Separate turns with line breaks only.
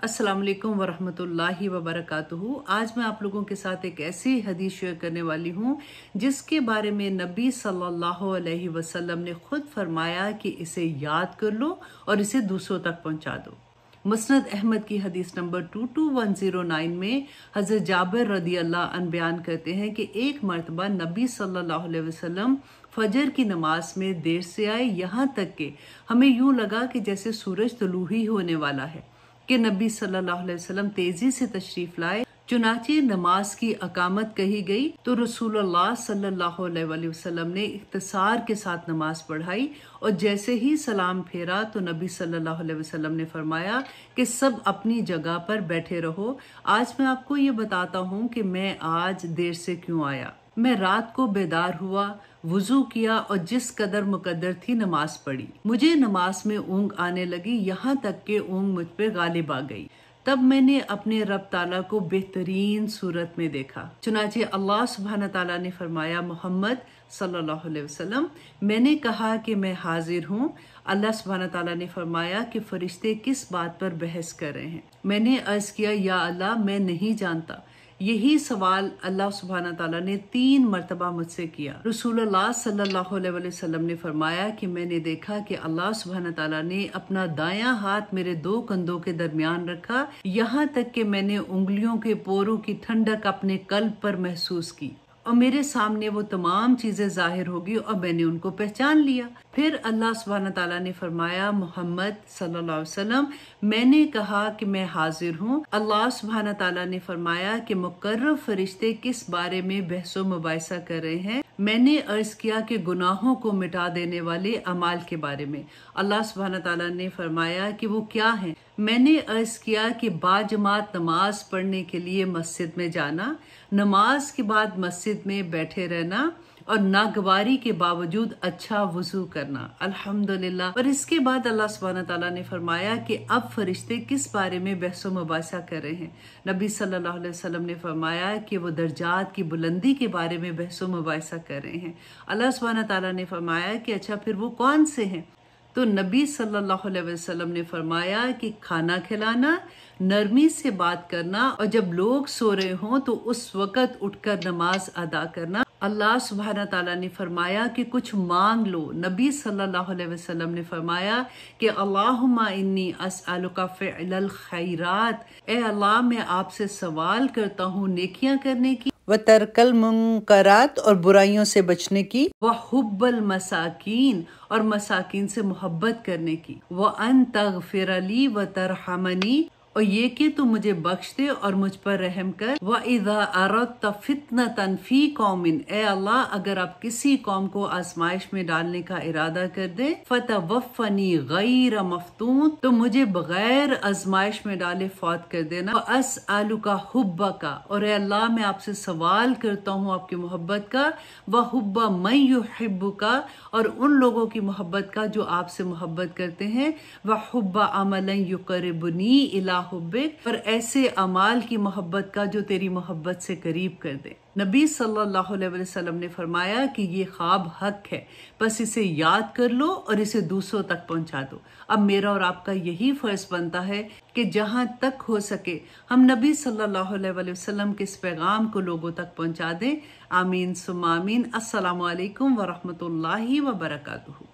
अस्सलाम वालेकुम वरहमतुल्लाहि वबरकातुहू। आज मैं आप लोगों के साथ एक ऐसी हदीस शेयर करने वाली हूँ जिसके बारे में नबी सल्लल्लाहु अलैहि वसल्लम ने खुद फरमाया कि इसे याद कर लो और इसे दूसरों तक पहुँचा दो। मुस्नद अहमद की हदीस नंबर 22109 में हज़रत जाबिर रदी अल्लाह अन्हु बयान करते हैं कि एक मर्तबा नबी सल्लल्लाहु अलैहि वसल्लम फजर की नमाज में देर से आए, यहाँ तक कि हमें यूं लगा कि जैसे सूरज तुलू ही होने वाला है कि नबी सल्लल्लाहु अलैहि वसल्लम तेजी से तशरीफ लाए। चुनाचे नमाज की अकामत कही गई तो रसूलुल्लाह सल्लल्लाहु अलैहि वसल्लम ने इख्तिसार के साथ नमाज पढ़ाई और जैसे ही सलाम फेरा तो नबी सल्लल्लाहु अलैहि वसल्लम ने फरमाया कि सब अपनी जगह पर बैठे रहो। आज मैं आपको ये बताता हूँ कि मैं आज देर से क्यों आया। मैं रात को बेदार हुआ, वुजू किया और जिस कदर मुकद्दर थी नमाज पढ़ी। मुझे नमाज में ऊँग आने लगी, यहाँ तक कि ऊँग मुझ पे गालिब आ गई। तब मैंने अपने रब ताला को बेहतरीन सूरत में देखा। चुनाचे अल्लाह सुब्हान ताला ने फरमाया, मोहम्मद सल्लल्लाहु अलैहि वसल्लम, मैंने कहा कि मैं हाजिर हूँ। अल्लाह सुब्हान ताला ने फरमाया कि फरिश्ते किस बात पर बहस कर रहे हैं। मैंने अर्ज किया, या अल्लाह मैं नहीं जानता। यही सवाल अल्लाह सुब्हान ताला ने 3 मरतबा मुझसे किया। रसूलुल्लाह सल्लल्लाहु अलैहि वसल्लम ने फरमाया कि मैंने देखा कि अल्लाह सुब्हान ताला ने अपना दायां हाथ मेरे 2 कंधों के दरमियान रखा, यहाँ तक कि मैंने उंगलियों के पोरों की ठंडक अपने कल्ब पर महसूस की और मेरे सामने वो तमाम चीजें जाहिर होगी और मैंने उनको पहचान लिया। फिर अल्लाह सुब्हान ताला ने फरमाया, मोहम्मद सल्लल्लाहु अलैहि वसल्लम, मैंने कहा कि मैं हाजिर हूँ। अल्लाह सुब्हान ताला ने फरमाया कि मुकर्रब फरिश्ते किस बारे में बहसो मुबाहिसा कर रहे हैं। मैंने अर्ज किया कि गुनाहों को मिटा देने वाले अमाल के बारे में। अल्लाह सुब्हान ताला ने फरमाया कि वो क्या हैं। मैंने अर्ज किया कि बाजमात नमाज पढ़ने के लिए मस्जिद में जाना, नमाज के बाद मस्जिद में बैठे रहना और नागवारी के बावजूद अच्छा वुजू करना। अल्हम्दुलिल्लाह। और इसके बाद अल्लाह सुब्हान ताला ने फरमाया कि अब फरिश्ते किस बारे में बहसो मुबाहिसा कर रहे हैं। नबी सल्लल्लाहु अलैहि वसल्लम ने फरमाया कि वो दर्जात की बुलंदी के बारे में बहसो मुबाहिसा कर रहे हैं। अल्लाह सुब्हान ताला ने फरमाया कि अच्छा फिर वो कौन से हैं। तो नबी सल्लल्लाहु अलैहि वसल्लम ने फरमाया कि खाना खिलाना, नरमी से बात करना और जब लोग सो रहे हों तो उस वक़्त उठकर नमाज अदा करना। अल्लाह सुब्हान ताला ने फरमाया कि कुछ मांग लो। नबी सल्लल्लाहु अलैहि वसल्लम ने फरमाया कि अल्लाहुम्मा इन्नी अस्अलुका फ़िअलल खैरात, ए अल्लाह मैं आपसे सवाल करता हूँ नेकियां करने की, व तरकल मुनकरात और बुराइयों से बचने की, व हुब्बल मसाकीन और मसाकीन से मोहब्बत करने की, व अन तगफिरली व तरहमनी और ये कि तू मुझे बख्श दे और मुझ पर रहम कर। व इज़ा अरदत फितनतन फी कौमिन, ए अल्लाह अगर आप किसी कौम को आजमाइश में डालने का इरादा कर दे, फतवफ़नी गैर मफ्तून, तो मुझे बगैर आजमाइश में डाले फौत कर देना। व अस्अलुका हुब्बका, और ए अल्लाह मैं आपसे सवाल करता हूँ आपकी मोहब्बत का, व हुब्बा मन युहिब्बुका, और उन लोगों की मोहब्बत का जो आपसे मोहब्बत करते हैं, व हुब्बा अमलन युक़रिबुनी इला हुब्बिक, और ऐसे अमाल की मोहब्बत का जो तेरी मोहब्बत से करीब कर दे। नबी सल्लल्लाहु अलैहि वसल्लम ने फरमाया कि ये ख्वाब हक है, बस इसे याद कर लो और इसे दूसरों तक पहुंचा दो। अब मेरा और आपका यही फर्ज बनता है कि जहां तक हो सके हम नबी सल्लल्लाहु अलैहि वसल्लम के इस पैगाम को लोगों तक पहुंचा दें। आमीन सुम्मा आमीन। अस्सलामु अलैकुम वरहमतुल्लाहि वबरकातुहू।